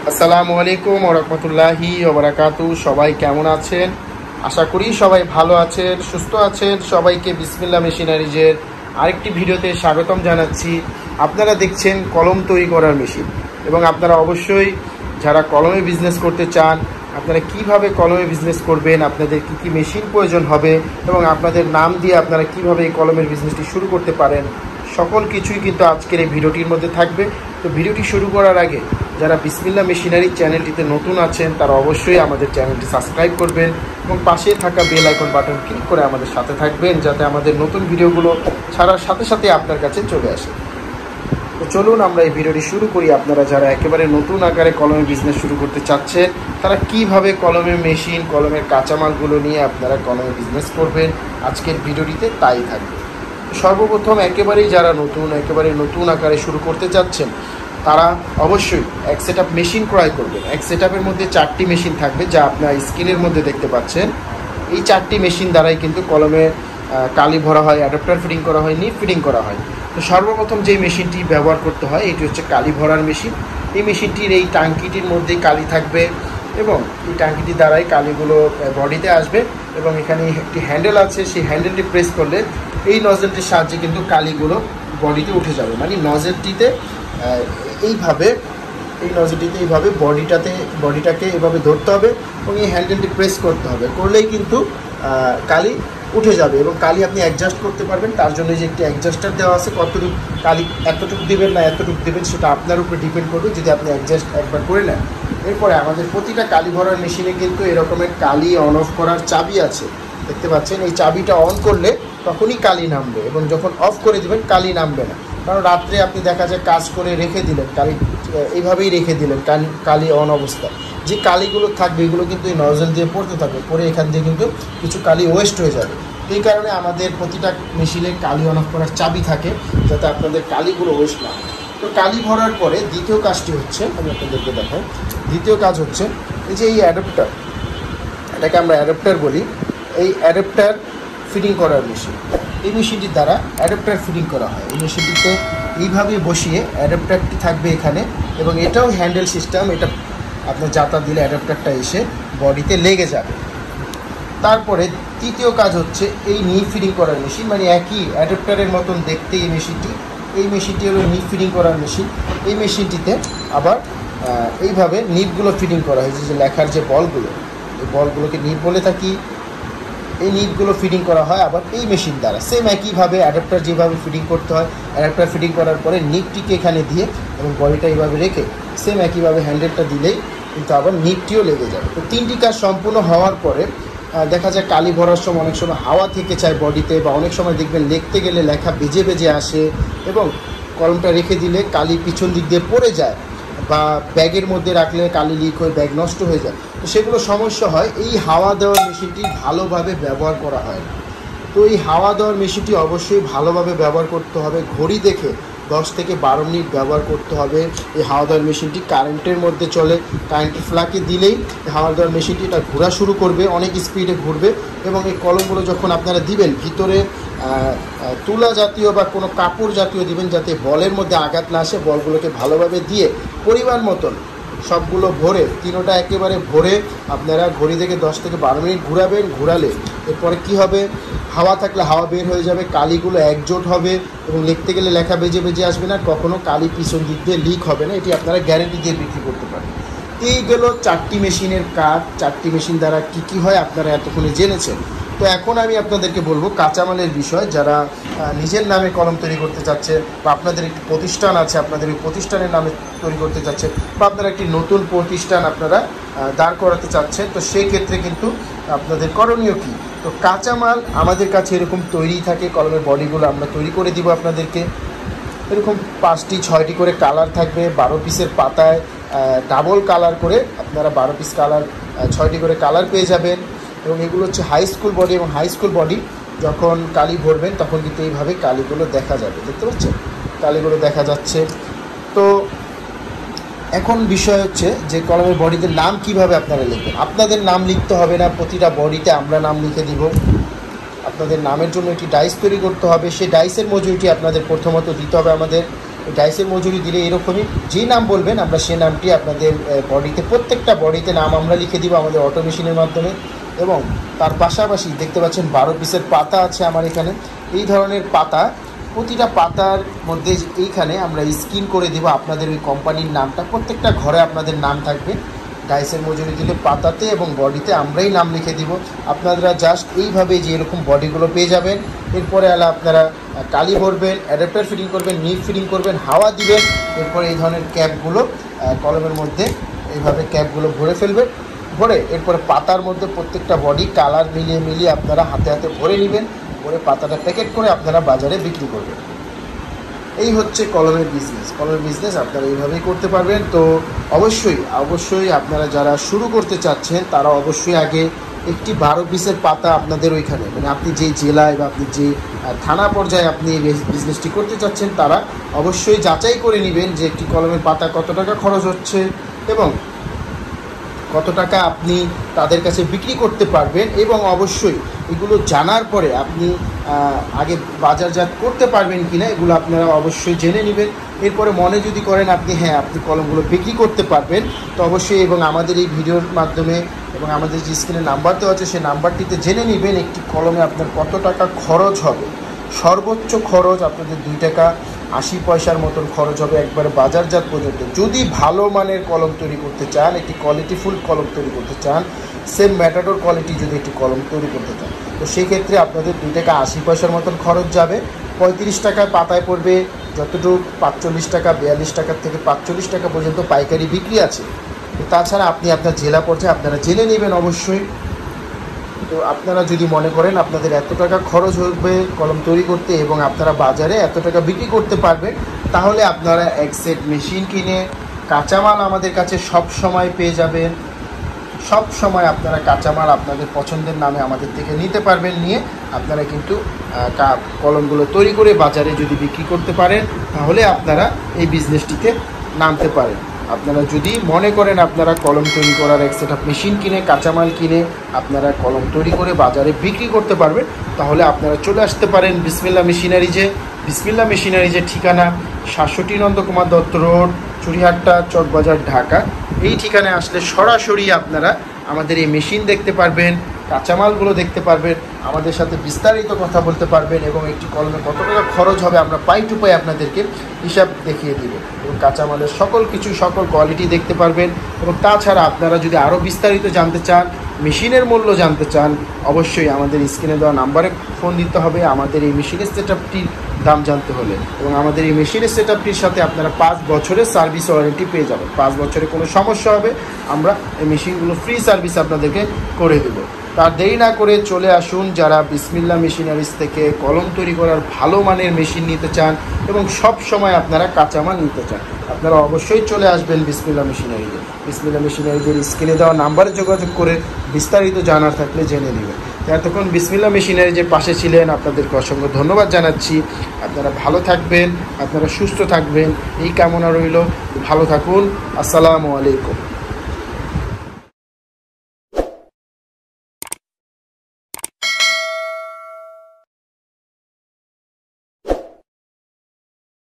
আসসালামু আলাইকুম ওয়া রাহমাতুল্লাহি ওয়া বারাকাতুহু। সবাই কেমন আছেন? আশা করি সবাই ভালো আছেন, সুস্থ আছেন। সবাইকে বিসমিল্লাহ মেশিনারিজের আরেকটি ভিডিওতে স্বাগতম জানাচ্ছি। আপনারা দেখছেন কলম তৈরি করার মেশিন, এবং আপনারা অবশ্যই যারা কলমে বিজনেস করতে চান, আপনারা কিভাবে কলমে বিজনেস করবেন, আপনাদের কী কী মেশিন প্রয়োজন হবে এবং আপনাদের নাম দিয়ে আপনারা কিভাবে এই কলমের বিজনেসটি শুরু করতে পারেন, সকল কিছুই কিন্তু আজকের এই ভিডিওটির মধ্যে থাকবে। তো ভিডিওটি শুরু করার আগে যারা বিসমিল্লাহ মেশিনারি চ্যানেলটিতে নতুন আছেন তারা অবশ্যই আমাদের চ্যানেলটি সাবস্ক্রাইব করবেন এবং পাশে থাকা বেল আইকন বাটন ক্লিক করে আমাদের সাথে থাকবেন, যাতে আমাদের নতুন ভিডিওগুলো ছাড়ার সাথে সাথে আপনার কাছে চলে আসে। তো চলুন আমরা এই ভিডিওটি শুরু করি। আপনারা যারা একেবারে নতুন আকারে কলমের বিজনেস শুরু করতে চাচ্ছেন, তারা কিভাবে কলমের মেশিন, কলমের কাঁচামালগুলো নিয়ে আপনারা কলমের বিজনেস করবেন, আজকের ভিডিওটিতে তাই থাকবে। সর্বপ্রথম একেবারে নতুন আকারে শুরু করতে চাচ্ছেন, তারা অবশ্যই এক সেট আপ মেশিন ক্রয় করবেন। এক সেট আপের মধ্যে 4টি মেশিন থাকবে, যা আপনার স্ক্রিনের মধ্যে দেখতে পাচ্ছেন। এই 4টি মেশিন দ্বারাই কিন্তু কলমে কালি ভরা হয়, অ্যাডাপ্টার ফিটিং করা হয়, নিব ফিটিং করা হয়। তো সর্বপ্রথম যে মেশিনটি ব্যবহার করতে হয় এটি হচ্ছে কালি ভরার মেশিন। এই মেশিনটির এই টাঙ্কিটির মধ্যেই কালি থাকবে এবং এই টাঙ্কিটি দ্বারাই কালিগুলো বডিতে আসবে, এবং এখানে একটি হ্যান্ডেল আছে, সেই হ্যান্ডেলটি প্রেস করলে এই নজলটির সাহায্যে কিন্তু কালিগুলো বডিতে উঠে যাবে। মানে নজলটিতে এইভাবে বডিটাকে এভাবে ধরতে হবে এবং এই হ্যান্ডেলটি প্রেস করতে হবে, করলেই কিন্তু কালি উঠে যাবে এবং কালি আপনি অ্যাডজাস্ট করতে পারবেন। তার জন্য যে একটি অ্যাডজাস্টার দেওয়া আছে, কতটুকু কালি এতটুকু দেবেন না এতটুকু দেবেন সেটা আপনার উপরে ডিপেন্ড করবে, যদি আপনি অ্যাডজাস্ট একবার করে নেন। এরপরে আমাদের প্রতিটা কালি ভরার মেশিনে কিন্তু এরকমের কালি অন অফ করার চাবি আছে, দেখতে পাচ্ছেন। এই চাবিটা অন করলে তখনই কালি নামবে, এবং যখন অফ করে দেবেন কালি নামবে না। কারণ রাত্রে আপনি দেখা যায় কাজ করে রেখে দিলেন, কালি এইভাবেই রেখে দিলেন কালি অন অবস্থায়, যে কালিগুলো থাকবে এগুলো কিন্তু এই নজল দিয়ে পড়তে থাকবে, পরে এখান দিয়ে কিন্তু কিছু কালি ওয়েস্ট হয়ে যাবে। এই কারণে আমাদের প্রতিটা মেশিনে কালি অন অফ করার চাবি থাকে, যাতে আপনাদের কালিগুলো ওয়েস্ট না হয়। তো কালি ভরার পরে দ্বিতীয় কাজটি হচ্ছে, আমি আপনাদেরকে দেখাই। দ্বিতীয় কাজ হচ্ছে এই যে এই অ্যাডাপ্টার, এটাকে আমরা অ্যাডাপ্টার বলি। এই অ্যাডাপ্টার ফিটিং করার মেশিন, এই মেশিনটির দ্বারা অ্যাডাপ্টার ফিটিং করা হয়। এই মেশিনটিতে এইভাবে বসিয়ে অ্যাডাপ্টারটি থাকবে এখানে, এবং এটাও হ্যান্ডেল সিস্টেম। এটা আপনার যাতা দিলে অ্যাডাপ্টারটা এসে বডিতে লেগে যাবে। তারপরে তৃতীয় কাজ হচ্ছে এই নিব ফিটিং করার মেশিন, মানে একই অ্যাডাপ্টারের মতন দেখতে এই মেশিনটি হলো নিব ফিটিং করার মেশিন। এই মেশিনটিতে আবার এইভাবে নিবগুলো ফিটিং করা হয়েছে, যে লেখার যে বলগুলো, এই বলগুলোকে নিব বলে থাকি। এই নিবগুলো ফিটিং করা হয় আবার এই মেশিন দ্বারা, সেম একইভাবে অ্যাডাপ্টার যেভাবে ফিটিং করতে হয়, অ্যাডাপ্টার ফিটিং করার পরে নিবটিকে এখানে দিয়ে এবং বডিটা এইভাবে রেখে সেম একইভাবে হ্যান্ডেলটা দিলেই কিন্তু আবার নিবটিও লেগে যাবে। তো 3টি কাজ সম্পূর্ণ হওয়ার পরে দেখা যায় কালি ভরার সময় অনেক সময় হাওয়া থেকে চায় বডিতে, বা অনেক সময় দেখবেন লিখতে গেলে লেখা বেজে আসে, এবং কলমটা রেখে দিলে কালি পিছন দিক দিয়ে পড়ে যায়, বা ব্যাগের মধ্যে রাখলে কালি লিক হয়ে ব্যাগ নষ্ট হয়ে যায়। তো সেগুলো সমস্যা হয়। এই হাওয়া দেওয়ার মেশিনটি ভালোভাবে ব্যবহার করা হয় না। তো এই হাওয়া দেওয়ার মেশিনটি অবশ্যই ভালোভাবে ব্যবহার করতে হবে, ঘড়ি দেখে 10 থেকে 12 মিনিট ব্যবহার করতে হবে। এই হাওয়া দেওয়ার মেশিনটি কারেন্টের মধ্যে চলে, কারেন্টের ফ্লাকে দিলেই হাওয়া দেওয়ার মেশিনটি এটা ঘোরা শুরু করবে, অনেক স্পিডে ঘুরবে, এবং এই কলমগুলো যখন আপনারা দিবেন ভিতরে তুলা জাতীয় বা কোনো কাপড় জাতীয় দিবেন, যাতে বলের মধ্যে আঘাত না আসে। বলগুলোকে ভালোভাবে দিয়ে পরিমাণ মতন সবগুলো ভরে, তিনোটা একেবারে ভরে আপনারা ঘড়ি থেকে 10 থেকে 12 মিনিট ঘুরাবেন। ঘুরালে এরপরে কি হবে, হাওয়া থাকলে হাওয়া বের হয়ে যাবে, কালিগুলো একজোট হবে এবং লিখতে গেলে লেখা বেজে আসবে না, কখনো কালি পিছন দিক দিয়ে লিক হবে না। এটি আপনারা গ্যারেন্টি দিয়ে বিক্রি করতে পারেন। এই গেল 4টি মেশিনের কাজ। 4টি মেশিন দ্বারা কী হয় আপনারা এতক্ষণে জেনেছেন। তো এখন আমি আপনাদেরকে বলবো কাঁচামালের বিষয়। যারা নিজের নামে কলম তৈরি করতে চাচ্ছে, বা আপনাদের একটি প্রতিষ্ঠান আছে, আপনাদের ওই প্রতিষ্ঠানের নামে তৈরি করতে চাচ্ছে, বা আপনারা একটি নতুন প্রতিষ্ঠান আপনারা দাঁড় করাতে চাচ্ছেন, তো সেই ক্ষেত্রে কিন্তু আপনাদের করণীয় কী? তো কাঁচামাল আমাদের কাছে এরকম তৈরি থাকে, কলমের বডিগুলো আমরা তৈরি করে দিব আপনাদেরকে। এরকম 5টি 6টি করে কালার থাকবে, 12 পিসের পাতায় ডাবল কালার করে আপনারা 12 পিস কালার, 6টি করে কালার পেয়ে যাবেন। এবং এগুলো হচ্ছে হাই স্কুল বডি, এবং হাই স্কুল বডি যখন কালি ভরবেন তখন কিন্তু এইভাবে কালিগুলো দেখা যাবে, দেখতে পাচ্ছেন কালিগুলো দেখা যাচ্ছে। তো এখন বিষয় হচ্ছে যে কলমের বডিতে নাম কিভাবে আপনারা লিখবেন। আপনাদের নাম লিখতে হবে না, প্রতিটা বডিতে আমরা নাম লিখে দিব। আপনাদের নামের জন্য একটি ডাইস তৈরি করতে হবে, সেই ডাইসের মজুরিটি আপনাদের প্রথমত দিতে হবে আমাদের। ডাইসের মজুরি দিলে এরকমই যেই নাম বলবেন আমরা সেই নামটি আপনাদের বডিতে, প্রত্যেকটা বডিতে নাম আমরা লিখে দিব আমাদের অটো মেশিনের মাধ্যমে। এবং তার পাশাপাশি দেখতে পাচ্ছেন 12 পিসের পাতা আছে আমার এখানে। এই ধরনের পাতা, প্রতিটা পাতার মধ্যে এইখানে আমরা স্ক্রিন করে দেবো আপনাদের ওই কোম্পানির নামটা, প্রত্যেকটা ঘরে আপনাদের নাম থাকবে। ডাইসের মজুরি দিলে পাতাতে এবং বডিতে আমরাই নাম লিখে দিব। আপনারা জাস্ট এইভাবে যে এরকম বডিগুলো পেয়ে যাবেন। এরপরে আপনারা কালি ভরবেন, অ্যাডাপ্টার ফিটিং করবেন, নিপ ফিটিং করবেন, হাওয়া দিবেন। এরপরে এই ধরনের ক্যাপগুলো কলমের মধ্যে এইভাবে ক্যাপগুলো ভরে ফেলবেন। ভরে এরপরে পাতার মধ্যে প্রত্যেকটা বডি কালার মিলিয়ে আপনারা হাতে হাতে ভরে নেবেন। ভরে পাতাটা প্যাকেট করে আপনারা বাজারে বিক্রি করবেন। এই হচ্ছে কলমের বিজনেস। কলমের বিজনেস আপনারা এইভাবেই করতে পারবেন। তো অবশ্যই আপনারা যারা শুরু করতে চাচ্ছেন তারা অবশ্যই আগে একটি 12 পিসের পাতা আপনাদের ওইখানে, মানে আপনি যে জেলায় বা আপনি যে থানা পর্যায়ে আপনি এই বিজনেসটি করতে চাচ্ছেন তারা অবশ্যই যাচাই করে নেবেন যে একটি কলমের পাতা কত টাকা খরচ হচ্ছে এবং কত টাকা আপনি তাদের কাছে বিক্রি করতে পারবেন। এবং অবশ্যই এগুলো জানার পরে আপনি আগে বাজারজাত করতে পারবেন কিনা এগুলো আপনারা অবশ্যই জেনে নেবেন। এরপরে মনে যদি করেন আপনি আপনি কলমগুলো বিক্রি করতে পারবেন, তো অবশ্যই এবং আমাদের এই ভিডিওর মাধ্যমে এবং আমাদের যে স্ক্রিনে নাম্বার দেওয়া আছে সেই নাম্বারটিতে জেনে নেবেন একটি কলমে আপনার কত টাকা খরচ হবে। সর্বোচ্চ খরচ আপনাদের 2 টাকা 80 পয়সার মতন খরচ হবে একবারে বাজারজাত পর্যন্ত। যদি ভালো মানের কলম তৈরি করতে চান, একটি কোয়ালিটিফুল কলম তৈরি করতে চান, সেম ম্যাটাডোর কোয়ালিটি যদি একটি কলম তৈরি করতে চান, তো সেক্ষেত্রে আপনাদের 2 টাকা 80 পয়সার মতন খরচ যাবে। 35 টাকায় পাতায় পড়বে, যতটুকু 45 টাকা 42 টাকার থেকে 45 টাকা পর্যন্ত পাইকারি বিক্রি আছে। তো তাছাড়া আপনি আপনার জেলা পর্যায়ে আপনারা জেনে নেবেন অবশ্যই। তো আপনারা যদি মনে করেন আপনাদের এত টাকা খরচ হবে কলম তৈরি করতে এবং আপনারা বাজারে এত টাকা বিক্রি করতে পারবেন, তাহলে আপনারা এক সেট মেশিন কিনে কাঁচামাল আমাদের কাছে সব সময় পেয়ে যাবেন। সব সময় আপনারা কাঁচামাল আপনাদের পছন্দের নামে আমাদের থেকে নিতে পারবেন। নিয়ে আপনারা কিন্তু কলমগুলো তৈরি করে বাজারে যদি বিক্রি করতে পারেন তাহলে আপনারা এই বিজনেসটিতে নামতে পারেন। আপনারা যদি মনে করেন আপনারা কলম তৈরি করার এক সেট আপ মেশিন কিনে কাঁচামাল কিনে আপনারা কলম তৈরি করে বাজারে বিক্রি করতে পারবেন, তাহলে আপনারা চলে আসতে পারেন বিসমিল্লাহ মেশিনারিজে। বিসমিল্লাহ মেশিনারিজের ঠিকানা 67 নন্দকুমার দত্ত রোড, চুড়িহাট্টা, চকবাজার, ঢাকা। এই ঠিকানায় আসলে সরাসরি আপনারা আমাদের এই মেশিন দেখতে পারবেন, কাঁচামালগুলো দেখতে পারবেন, আমাদের সাথে বিস্তারিত কথা বলতে পারবেন এবং একটি কলমে কত টাকা খরচ হবে আমরা পাই টু পাই আপনাদেরকে হিসাব দেখিয়ে দিব এবং কাঁচামালের সকল কোয়ালিটি দেখতে পারবেন। এবং তাছাড়া আপনারা যদি আরও বিস্তারিত জানতে চান, মেশিনের মূল্য জানতে চান, অবশ্যই আমাদের স্ক্রিনে দেওয়া নাম্বারে ফোন দিতে হবে আমাদের এই মেশিনের সেটআপটির দাম জানতে হলে। এবং আমাদের এই মেশিনের সেটআপটির সাথে আপনারা 5 বছরের সার্ভিস ওয়ারেন্টি পেয়ে যাবেন। 5 বছরে কোনো সমস্যা হবে আমরা এই মেশিনগুলো ফ্রি সার্ভিস আপনাদেরকে করে দেবো। তার দেরি না করে চলে আসুন যারা বিসমিল্লাহ মেশিনারিজ থেকে কলম তৈরি করার ভালো মানের মেশিন নিতে চান এবং সব সময় আপনারা কাঁচামাল নিতে চান, আপনারা অবশ্যই চলে আসবেন বিসমিল্লাহ মেশিনারিজে। বিসমিল্লাহ মেশিনারিজের স্ক্রিনে দেওয়া নাম্বারে যোগাযোগ করে বিস্তারিত জানার থাকলে জেনে নেবেন। এতক্ষণ বিসমিল্লাহ মেশিনারিজের পাশে ছিলেন, আপনাদেরকে অসংখ্য ধন্যবাদ জানাচ্ছি। আপনারা ভালো থাকবেন, আপনারা সুস্থ থাকবেন এই কামনা রইল। ভালো থাকুন। আসসালামু আলাইকুম।